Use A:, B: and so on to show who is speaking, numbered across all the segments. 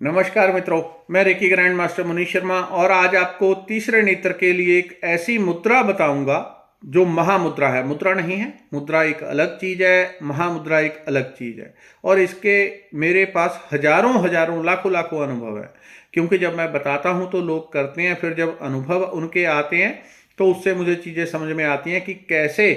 A: नमस्कार मित्रों, मैं reiki grand master Manish Sharma और आज आपको तीसरे नेत्र के लिए एक ऐसी मुद्रा बताऊंगा जो महामुद्रा है। मुद्रा नहीं है, मुद्रा एक अलग चीज है, महामुद्रा एक अलग चीज है। और इसके मेरे पास हजारों हजारों लाखों लाखों अनुभव है, क्योंकि जब मैं बताता हूं तो लोग करते हैं, फिर जब अनुभव उनके आते हैं तो उससे मुझे चीज़ें समझ में आती हैं कि कैसे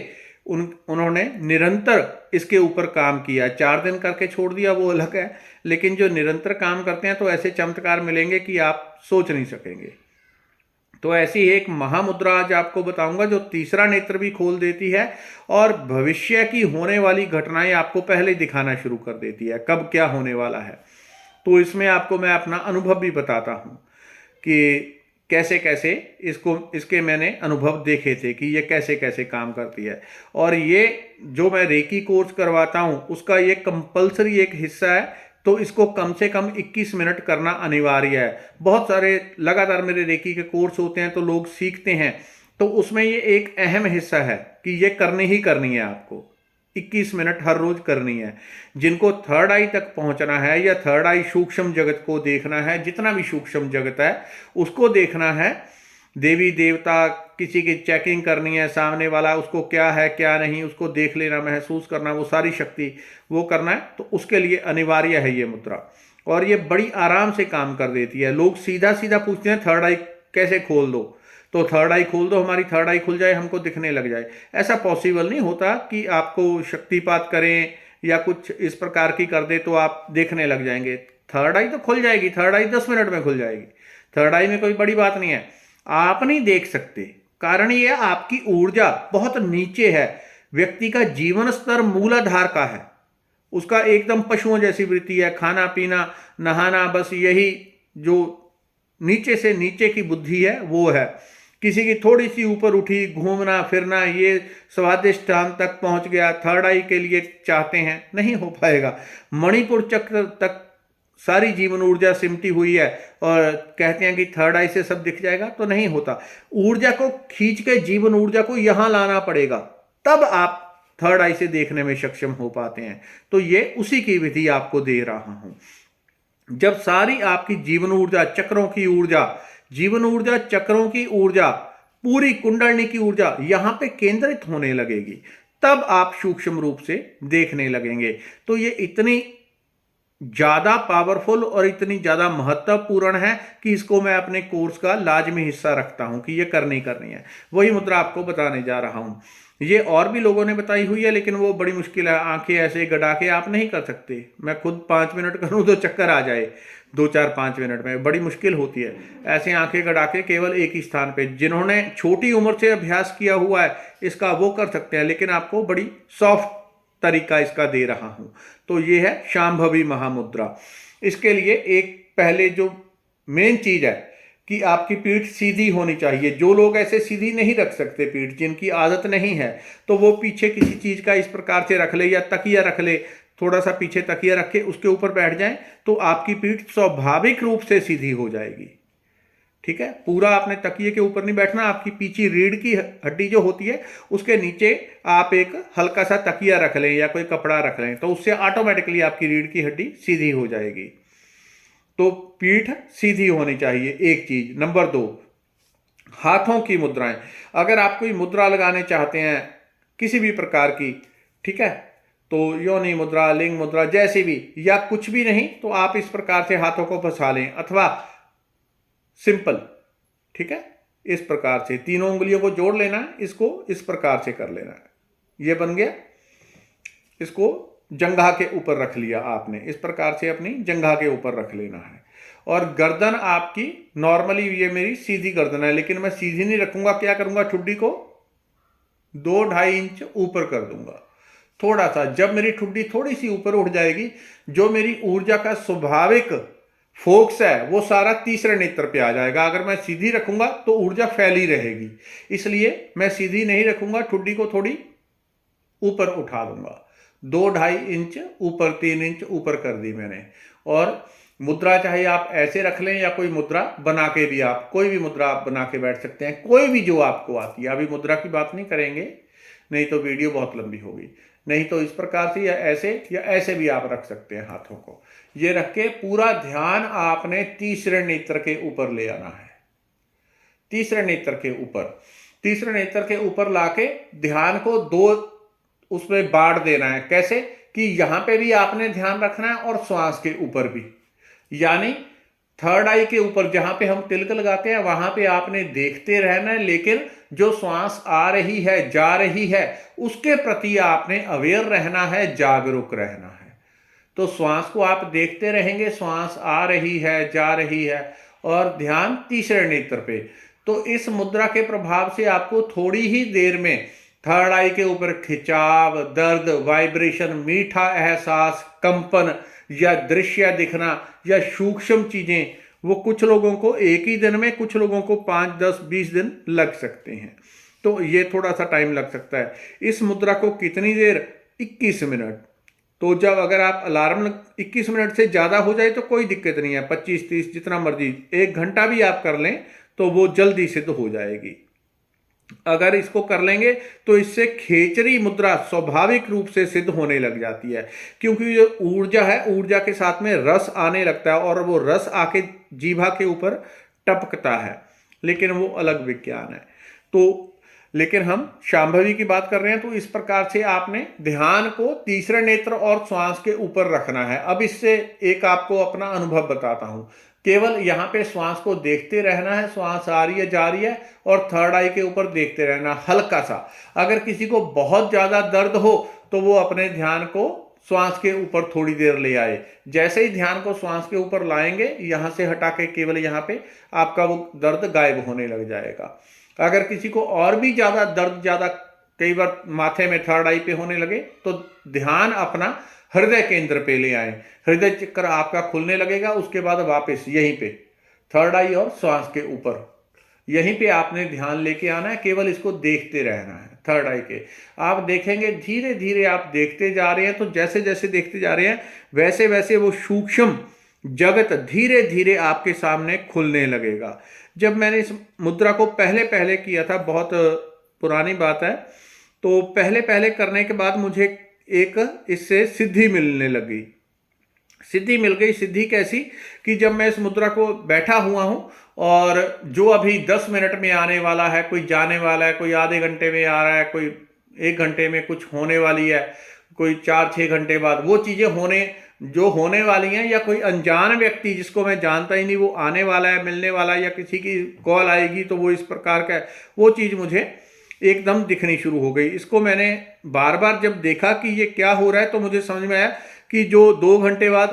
A: उन्होंने निरंतर इसके ऊपर काम किया। 4 दिन करके छोड़ दिया वो अलग है, लेकिन जो निरंतर काम करते हैं तो ऐसे चमत्कार मिलेंगे कि आप सोच नहीं सकेंगे। तो ऐसी एक महामुद्रा आज आपको बताऊंगा जो तीसरा नेत्र भी खोल देती है और भविष्य की होने वाली घटनाएं आपको पहले दिखाना शुरू कर देती है, कब क्या होने वाला है। तो इसमें आपको मैं अपना अनुभव भी बताता हूं कि कैसे कैसे इसके मैंने अनुभव देखे थे कि ये कैसे कैसे काम करती है। और ये जो मैं रेकी कोर्स करवाता हूँ उसका ये कंपलसरी एक हिस्सा है, तो इसको कम से कम 21 मिनट करना अनिवार्य है। बहुत सारे लगातार मेरे रेकी के कोर्स होते हैं तो लोग सीखते हैं, तो उसमें ये एक अहम हिस्सा है कि ये करनी ही करनी है आपको। 21 मिनट हर रोज करनी है। जिनको थर्ड आई तक पहुंचना है या थर्ड आई सूक्ष्म जगत को देखना है, जितना भी सूक्ष्म जगत है उसको देखना है, देवी देवता किसी की चेकिंग करनी है, सामने वाला उसको क्या है क्या नहीं उसको देख लेना, महसूस करना, वो सारी शक्ति वो करना है, तो उसके लिए अनिवार्य है ये मुद्रा। और ये बड़ी आराम से काम कर देती है। लोग सीधा सीधा पूछते हैं थर्ड आई कैसे खोल दो, तो थर्ड आई खोल दो, हमारी थर्ड आई खुल जाए, हमको दिखने लग जाए। ऐसा पॉसिबल नहीं होता कि आपको शक्तिपात करें या कुछ इस प्रकार की कर दे तो आप देखने लग जाएंगे। थर्ड आई तो खुल जाएगी, थर्ड आई 10 मिनट में खुल जाएगी। थर्ड आई में कोई बड़ी बात नहीं है। आप नहीं देख सकते, कारण ये आपकी ऊर्जा बहुत नीचे है। व्यक्ति का जीवन स्तर मूलाधार का है, उसका एकदम पशुओं जैसी वृत्ति है, खाना पीना नहाना, बस यही जो नीचे से नीचे की बुद्धि है वो है। किसी की थोड़ी सी ऊपर उठी, घूमना फिरना, ये स्वादिष्ट स्थान तक पहुंच गया, थर्ड आई के लिए चाहते हैं, नहीं हो पाएगा। मणिपुर चक्र तक सारी जीवन ऊर्जा सिमटी हुई है और कहते हैं कि थर्ड आई से सब दिख जाएगा, तो नहीं होता। ऊर्जा को खींच के, जीवन ऊर्जा को यहां लाना पड़ेगा, तब आप थर्ड आई से देखने में सक्षम हो पाते हैं। तो ये उसी की विधि आपको दे रहा हूं। जब सारी आपकी जीवन ऊर्जा, चक्रों की ऊर्जा, जीवन ऊर्जा, चक्रों की ऊर्जा, पूरी कुंडलनी की ऊर्जा यहां पे केंद्रित होने लगेगी, तब आप सूक्ष्म रूप से देखने लगेंगे। तो ये इतनी ज्यादा पावरफुल और इतनी ज्यादा महत्वपूर्ण है कि इसको मैं अपने कोर्स का लाजमी हिस्सा रखता हूं कि ये करनी करनी है। वही मुद्रा आपको बताने जा रहा हूं। ये और भी लोगों ने बताई हुई है, लेकिन वो बड़ी मुश्किल है। आंखें ऐसे गड़ा के आप नहीं कर सकते। मैं खुद 5 मिनट करूं तो चक्कर आ जाए, 2 4 5 मिनट में बड़ी मुश्किल होती है। ऐसे आंखें गड़ा के केवल एक ही स्थान पे, जिन्होंने छोटी उम्र से अभ्यास किया हुआ है इसका वो कर सकते हैं, लेकिन आपको बड़ी सॉफ्ट तरीका इसका दे रहा हूं। तो ये है शांभवी महामुद्रा। इसके लिए एक पहले जो मेन चीज है कि आपकी पीठ सीधी होनी चाहिए। जो लोग ऐसे सीधी नहीं रख सकते पीठ, जिनकी आदत नहीं है, तो वो पीछे किसी चीज का इस प्रकार से रख ले या तकिया रख ले, थोड़ा सा पीछे तकिया रख के उसके ऊपर बैठ जाए, तो आपकी पीठ स्वाभाविक रूप से सीधी हो जाएगी। ठीक है, पूरा आपने तकिए के ऊपर नहीं बैठना। आपकी पीछे रीढ़ की हड्डी जो होती है उसके नीचे आप एक हल्का सा तकिया रख लें या कोई कपड़ा रख लें, तो उससे ऑटोमेटिकली आपकी रीढ़ की हड्डी सीधी हो जाएगी। तो पीठ सीधी होनी चाहिए, एक चीज। नंबर 2, हाथों की मुद्राएं। अगर आप कोई मुद्रा लगाने चाहते हैं किसी भी प्रकार की, ठीक है, तो योनि मुद्रा, लिंग मुद्रा, जैसी भी, या कुछ भी नहीं, तो आप इस प्रकार से हाथों को फंसा लें, अथवा सिंपल, ठीक है, इस प्रकार से तीनों उंगलियों को जोड़ लेना है, इसको इस प्रकार से कर लेना है। ये बन गया। इसको जंघा के ऊपर रख लिया आपने, इस प्रकार से अपनी जंघा के ऊपर रख लेना है। और गर्दन आपकी नॉर्मली, ये मेरी सीधी गर्दन है, लेकिन मैं सीधी नहीं रखूंगा। क्या करूंगा, ठुड्डी को 2-2.5 इंच ऊपर कर दूंगा, थोड़ा सा। जब मेरी ठुड्डी थोड़ी सी ऊपर उठ जाएगी, जो मेरी ऊर्जा का स्वाभाविक फोकस है वो सारा तीसरे नेत्र पे आ जाएगा। अगर मैं सीधी रखूंगा तो ऊर्जा फैली रहेगी, इसलिए मैं सीधी नहीं रखूंगा, ठुड्डी को थोड़ी ऊपर उठा दूंगा। 2-2.5 इंच ऊपर, 3 इंच ऊपर कर दी मैंने। और मुद्रा चाहे आप ऐसे रख लें या कोई मुद्रा बना के भी, आप कोई भी मुद्रा आप बना के बैठ सकते हैं, कोई भी जो आपको आती है। अभी मुद्रा की बात नहीं करेंगे, नहीं तो वीडियो बहुत लंबी होगी। नहीं तो इस प्रकार से या ऐसे भी आप रख सकते हैं हाथों को। ये रख के पूरा ध्यान आपने तीसरे नेत्र के ऊपर ले आना है। तीसरे नेत्र के ऊपर लाके ध्यान को दो उसमें बांट देना है। कैसे कि यहां पे भी आपने ध्यान रखना है और श्वास के ऊपर भी, यानी थर्ड आई के ऊपर जहां पे हम तिलक लगाते हैं वहां पे आपने देखते रहना है, लेकिन जो श्वास आ रही है जा रही है उसके प्रति आपने अवेयर रहना है, जागरूक रहना है। तो श्वास को आप देखते रहेंगे, श्वास आ रही है जा रही है, और ध्यान तीसरे नेत्र पे। तो इस मुद्रा के प्रभाव से आपको थोड़ी ही देर में थर्ड आई के ऊपर खिंचाव, दर्द, वाइब्रेशन, मीठा एहसास, कंपन या दृश्य दिखना या सूक्ष्म चीजें, वो कुछ लोगों को एक ही दिन में, कुछ लोगों को 5, 10, 20 दिन लग सकते हैं। तो ये थोड़ा सा टाइम लग सकता है। इस मुद्रा को कितनी देर? 21 मिनट। तो जब अगर आप अलार्म 21 मिनट से ज़्यादा हो जाए तो कोई दिक्कत नहीं है, 25, 30 जितना मर्जी, 1 घंटा भी आप कर लें तो वो जल्दी सिद्ध हो जाएगी। अगर इसको कर लेंगे तो इससे खेचरी मुद्रा स्वाभाविक रूप से सिद्ध होने लग जाती है, क्योंकि जो ऊर्जा है, ऊर्जा के साथ में रस आने लगता है और वो रस आके जीभा के ऊपर टपकता है, लेकिन वो अलग विज्ञान है। तो लेकिन हम शांभवी की बात कर रहे हैं, तो इस प्रकार से आपने ध्यान को तीसरे नेत्र और श्वास के ऊपर रखना है। अब इससे एक आपको अपना अनुभव बताता हूं। केवल यहाँ पे श्वास को देखते रहना है, श्वास आ रही है जा रही है, और थर्ड आई के ऊपर देखते रहना हल्का सा। अगर किसी को बहुत ज्यादा दर्द हो तो वो अपने ध्यान को श्वास के ऊपर थोड़ी देर ले आए। जैसे ही ध्यान को श्वास के ऊपर लाएंगे, यहां से हटा के केवल यहाँ पे आपका वो दर्द गायब होने लग जाएगा। अगर किसी को और भी ज्यादा दर्द, ज्यादा कई बार माथे में थर्ड आई पे होने लगे, तो ध्यान अपना हृदय केंद्र पे ले आए। हृदय चक्र आपका खुलने लगेगा। उसके बाद वापस यहीं पे थर्ड आई और श्वास के ऊपर, यहीं पे आपने ध्यान लेके आना है। केवल इसको देखते रहना है। थर्ड आई के आप देखेंगे, धीरे धीरे आप देखते जा रहे हैं, तो जैसे जैसे देखते जा रहे हैं वैसे वैसे वो सूक्ष्म जगत धीरे धीरे आपके सामने खुलने लगेगा। जब मैंने इस मुद्रा को पहले पहले किया था, बहुत पुरानी बात है, तो पहले पहले करने के बाद मुझे एक इससे सिद्धि मिलने लगी। सिद्धि मिल गई। सिद्धि कैसी कि जब मैं इस मुद्रा को बैठा हुआ हूं और जो अभी 10 मिनट में आने वाला है, कोई जाने वाला है, कोई आधे घंटे में आ रहा है, कोई 1 घंटे में कुछ होने वाली है, कोई 4-6 घंटे बाद वो चीजें होने वाली हैं, या कोई अनजान व्यक्ति जिसको मैं जानता ही नहीं वो आने वाला है, मिलने वाला है, या किसी की कॉल आएगी, तो वो इस प्रकार का वो चीज मुझे एकदम दिखनी शुरू हो गई। इसको मैंने बार बार जब देखा कि ये क्या हो रहा है, तो मुझे समझ में आया कि जो 2 घंटे बाद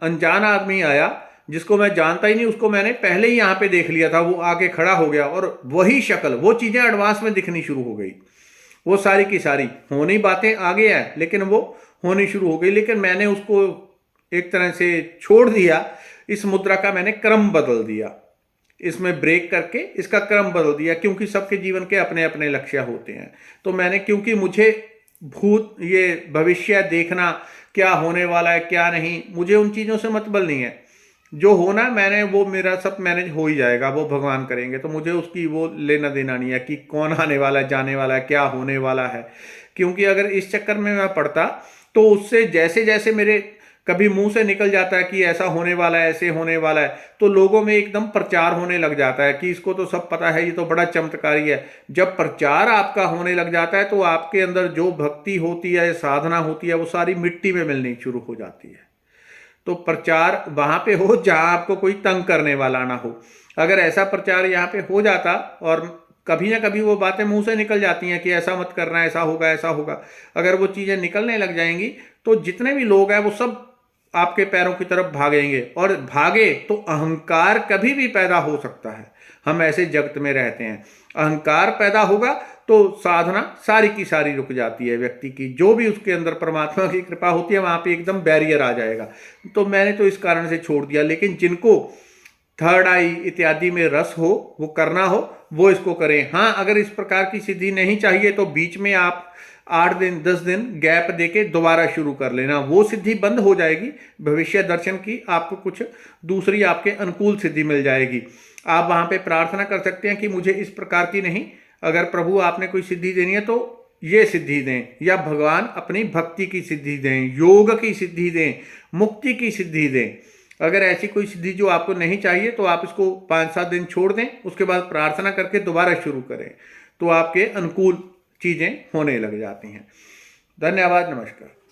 A: अनजान आदमी आया जिसको मैं जानता ही नहीं, उसको मैंने पहले ही यहाँ पे देख लिया था। वो आके खड़ा हो गया और वही शक्ल, वो चीजें एडवांस में दिखनी शुरू हो गई। वो सारी की सारी होनी बातें आगे हैं, लेकिन वो होनी शुरू हो गई। लेकिन मैंने उसको एक तरह से छोड़ दिया। इस मुद्रा का मैंने क्रम बदल दिया, इसमें ब्रेक करके इसका क्रम बदल दिया, क्योंकि सबके जीवन के अपने अपने लक्ष्य होते हैं। तो मैंने, क्योंकि मुझे ये भविष्य देखना, क्या होने वाला है क्या नहीं, मुझे उन चीज़ों से मतलब नहीं है। जो होना मैंने, वो मेरा सब मैनेज हो ही जाएगा, वो भगवान करेंगे। तो मुझे उसकी वो लेना देना नहीं है कि कौन आने वाला है, जाने वाला है, क्या होने वाला है। क्योंकि अगर इस चक्कर में मैं पड़ता तो उससे जैसे जैसे मेरे कभी मुंह से निकल जाता है कि ऐसा होने वाला है, ऐसे होने वाला है, तो लोगों में एकदम प्रचार होने लग जाता है कि इसको तो सब पता है, ये तो बड़ा चमत्कारी है। जब प्रचार आपका होने लग जाता है तो आपके अंदर जो भक्ति होती है, साधना होती है, वो सारी मिट्टी में मिलनी शुरू हो जाती है। तो प्रचार वहां पे हो जहां आपको कोई तंग करने वाला ना हो। अगर ऐसा प्रचार यहाँ पे हो जाता, और कभी ना कभी वो बातें मुंह से निकल जाती हैं कि ऐसा मत करना, ऐसा होगा ऐसा होगा, अगर वो चीजें निकलने लग जाएंगी तो जितने भी लोग हैं वो सब आपके पैरों की तरफ भागेंगे। और भागे तो अहंकार कभी भी पैदा हो सकता है। हम ऐसे जगत में रहते हैं, अहंकार पैदा होगा तो साधना सारी की सारी रुक जाती है। व्यक्ति की जो भी उसके अंदर परमात्मा की कृपा होती है, वहां पे एकदम बैरियर आ जाएगा। तो मैंने तो इस कारण से छोड़ दिया। लेकिन जिनको थर्ड आई इत्यादि में रस हो, वो करना हो, वो इसको करें। हाँ, अगर इस प्रकार की सिद्धि नहीं चाहिए तो बीच में आप 8 दिन 10 दिन गैप देके दोबारा शुरू कर लेना। वो सिद्धि बंद हो जाएगी, भविष्य दर्शन की आपको कुछ दूसरी आपके अनुकूल सिद्धि मिल जाएगी। आप वहां पे प्रार्थना कर सकते हैं कि मुझे इस प्रकार की नहीं, अगर प्रभु आपने कोई सिद्धि देनी है तो ये सिद्धि दें, या भगवान अपनी भक्ति की सिद्धि दें, योग की सिद्धि दें, मुक्ति की सिद्धि दें। अगर ऐसी कोई सिद्धि जो आपको नहीं चाहिए तो आप इसको 5-7 दिन छोड़ दें, उसके बाद प्रार्थना करके दोबारा शुरू करें, तो आपके अनुकूल चीज़ें होने लग जाती हैं। धन्यवाद, नमस्कार।